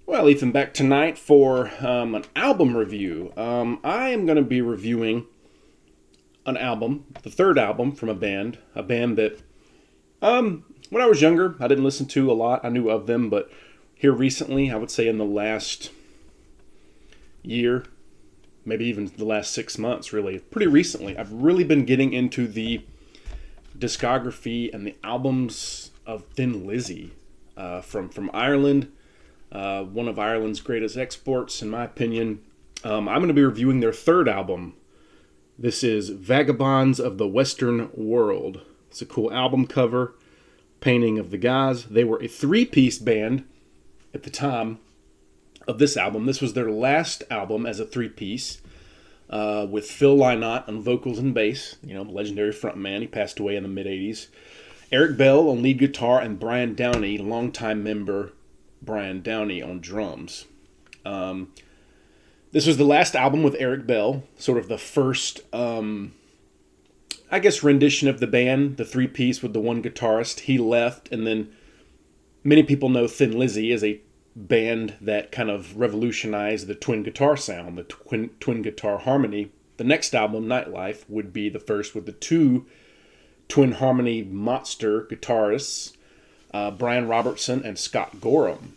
Well, Ethan, back tonight for an album review. I am going to be reviewing an album, the third album from a band that, when I was younger, I didn't listen to a lot. I knew of them, but here recently, I would say in the last year, maybe even the last 6 months, really, pretty recently, I've really been getting into the discography and the albums of Thin Lizzy from Ireland. One of Ireland's greatest exports, in my opinion. I'm going to be reviewing their third album. This is Vagabonds of the Western World. It's a cool album cover, painting of the guys. They were a three-piece band at the time of this album. This was their last album as a three-piece, with Phil Lynott on vocals and bass, legendary frontman. He passed away in the mid-'80s. Eric Bell on lead guitar, and Brian Downey, longtime member Brian Downey on drums. This was the last album with Eric Bell, sort of the first, rendition of the band, the three-piece with the one guitarist. He left, and then many people know Thin Lizzy as a band that kind of revolutionized the twin guitar sound, the twin guitar harmony. The next album, Nightlife, would be the first with the two twin harmony monster guitarists, Brian Robertson and Scott Gorham.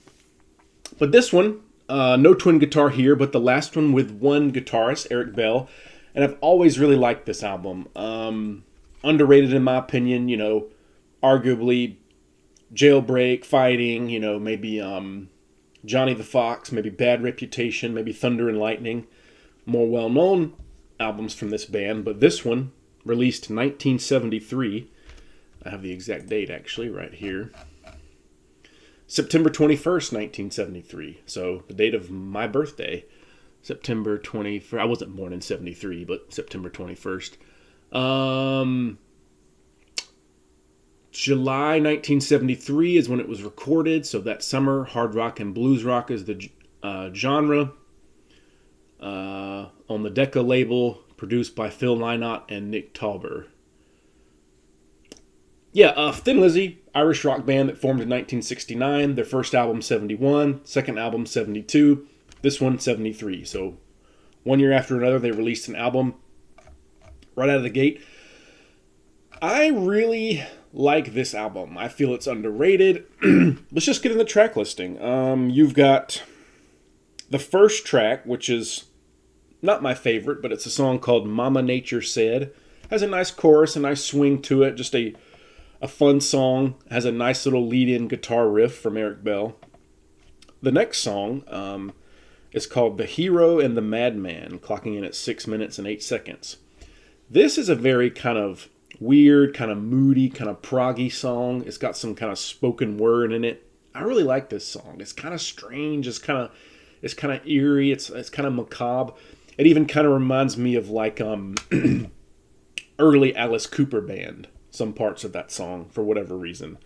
But this one, no twin guitar here, but the last one with one guitarist, Eric Bell. And I've always really liked this album. Underrated in my opinion, arguably Jailbreak, Fighting, maybe Johnny the Fox, maybe Bad Reputation, maybe Thunder and Lightning. More well-known albums from this band, but this one, released in 1973. I have the exact date, actually, right here. September 21st, 1973. So, the date of my birthday. September 21st. I wasn't born in 73, but September 21st. July 1973 is when it was recorded. So, that summer, hard rock and blues rock is the genre. On the Decca label, produced by Phil Lynott and Nick Tauber. Thin Lizzy, Irish rock band that formed in 1969. Their first album, 71. Second album, 72. This one, 73. So, 1 year after another, they released an album right out of the gate. I really like this album. I feel it's underrated. Let's just get in the track listing. You've got the first track, which is not my favorite, but it's a song called Mama Nature Said. Has a nice chorus, a nice swing to it, just a fun song. Has a nice little lead-in guitar riff from Eric Bell. The next song is called The Hero and the Madman, clocking in at 6 minutes and 8 seconds. This is a very kind of weird, kind of moody, kind of proggy song. It's got some kind of spoken word in it. I really like this song. It's kind of strange. It's kind of eerie. It's kind of macabre. It even kind of reminds me of like early Alice Cooper band. Some parts of that song for whatever reason.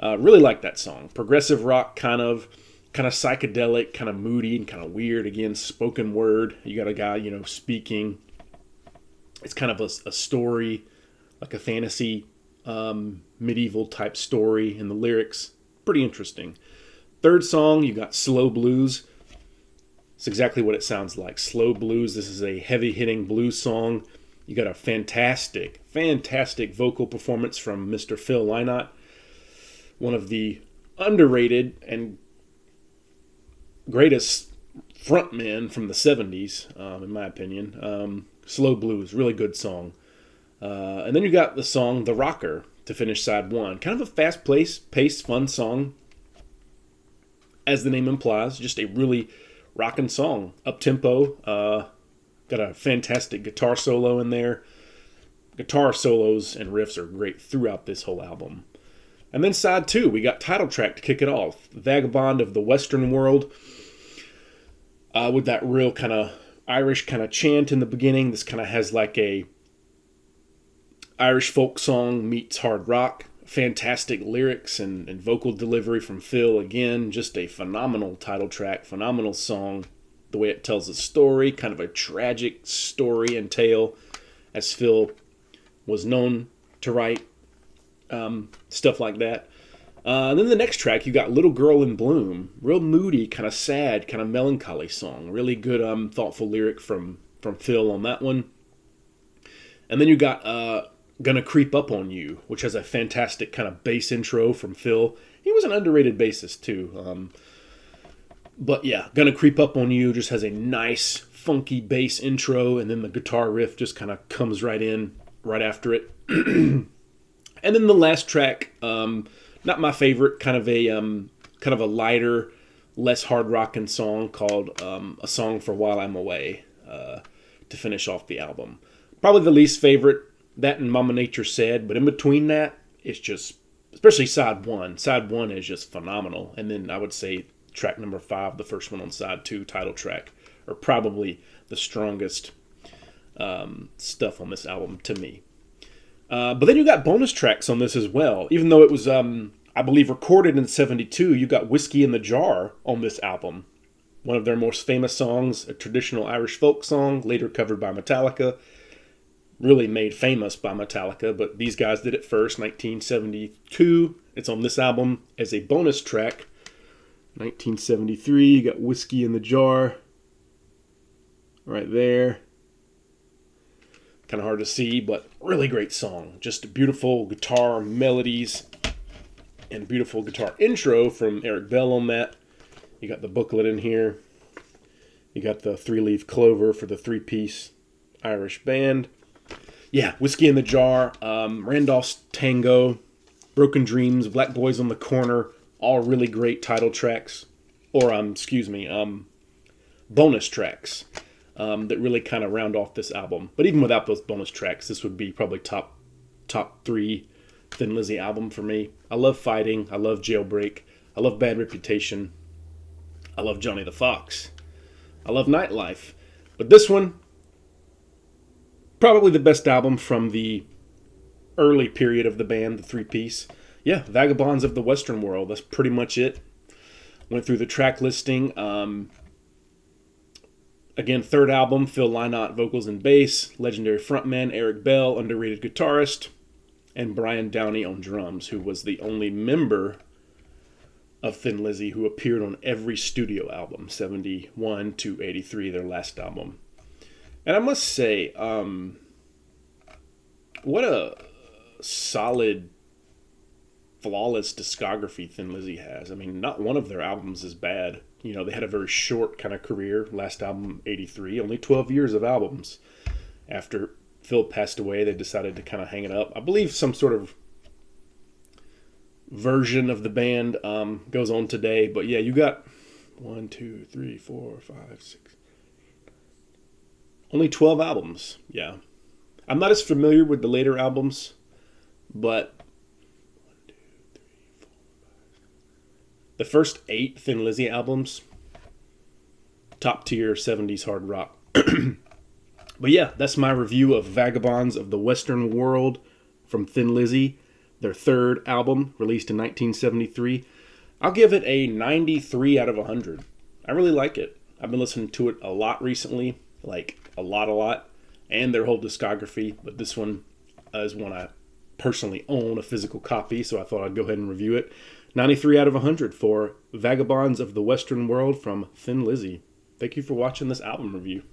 Really like that song. Progressive rock, kind of psychedelic, kind of moody and kind of weird. Again, spoken word. You got a guy, speaking. It's kind of a story, like a fantasy, medieval type story in the lyrics. Pretty interesting. Third song, you got Slow Blues. It's exactly what it sounds like. Slow blues. This is a heavy-hitting blues song. You got a fantastic vocal performance from Mr. Phil Lynott, one of the underrated and greatest frontmen from the 70s, in my opinion. Slow Blues, really good song. And then you got the song The Rocker to finish side one. Kind of a fast-paced, fun song, as the name implies. Just a really rockin' song, up-tempo. Got a fantastic guitar solo in there. Guitar solos and riffs are great throughout this whole album. And then side two, we got title track to kick it off. Vagabond of the Western World. With that real kind of Irish kind of chant in the beginning. This kind of has like a Irish folk song meets hard rock. Fantastic lyrics and vocal delivery from Phil. Again, just a phenomenal title track, phenomenal song. The way it tells a story, kind of a tragic story and tale, as Phil was known to write stuff like that. And then the next track, you got Little Girl in Bloom. Real moody, kind of sad, kind of melancholy song. Really good, thoughtful lyric from Phil on that one. And then you got Gonna Creep Up on You, which has a fantastic kind of bass intro from Phil. He was an underrated bassist, too. But yeah, Gonna Creep Up on You just has a nice, funky bass intro, and then the guitar riff just kind of comes right in right after it. And then the last track, not my favorite, kind of a lighter, less hard rocking song called "A Song for While I'm Away" to finish off the album. Probably the least favorite, that and Mama Nature Said, but in between that, it's just, especially side one. Side one is just phenomenal, and then I would say track number 5, the first one on side 2, title track, are probably the strongest stuff on this album to me. But then you got bonus tracks on this as well. Even though it was, I believe, recorded in '72, you got Whiskey in the Jar on this album. One of their most famous songs, a traditional Irish folk song, later covered by Metallica. Really made famous by Metallica, but these guys did it first, 1972. It's on this album as a bonus track. 1973, you got Whiskey in the Jar. Right there. Kind of hard to see, but really great song. Just beautiful guitar melodies and beautiful guitar intro from Eric Bell on that. You got the booklet in here. You got the 3-leaf clover for the 3-piece Irish band. Yeah, Whiskey in the Jar, Randolph's Tango, Broken Dreams, Black Boys on the Corner, all really great title tracks. Or, bonus tracks. That really kind of round off this album. But even without those bonus tracks, this would be probably top 3 Thin Lizzy album for me. I love Fighting. I love Jailbreak. I love Bad Reputation. I love Johnny the Fox. I love Nightlife. But this one, probably the best album from the early period of the band, the 3-piece. Yeah, Vagabonds of the Western World. That's pretty much it. Went through the track listing. Again, third album, Phil Lynott, vocals and bass, legendary frontman Eric Bell, underrated guitarist, and Brian Downey on drums, who was the only member of Thin Lizzy who appeared on every studio album, 71 to 83, their last album. And I must say, what a solid, flawless discography Thin Lizzy has. I mean, not one of their albums is bad. You know, they had a very short kind of career. Last album, 83. Only 12 years of albums. After Phil passed away, they decided to kind of hang it up. I believe some sort of version of the band goes on today. But yeah, you got 1, 2, 3, 4, 5, 6. Only 12 albums. Yeah. I'm not as familiar with the later albums, but the first 8 Thin Lizzy albums, top tier 70s hard rock. But yeah, that's my review of Vagabonds of the Western World from Thin Lizzy, their third album, released in 1973. I'll give it a 93 out of 100. I really like it. I've been listening to it a lot recently, like a lot, and their whole discography, but this one is one I personally own, a physical copy, so I thought I'd go ahead and review it. 93 out of 100 for Vagabonds of the Western World from Thin Lizzy. Thank you for watching this album review.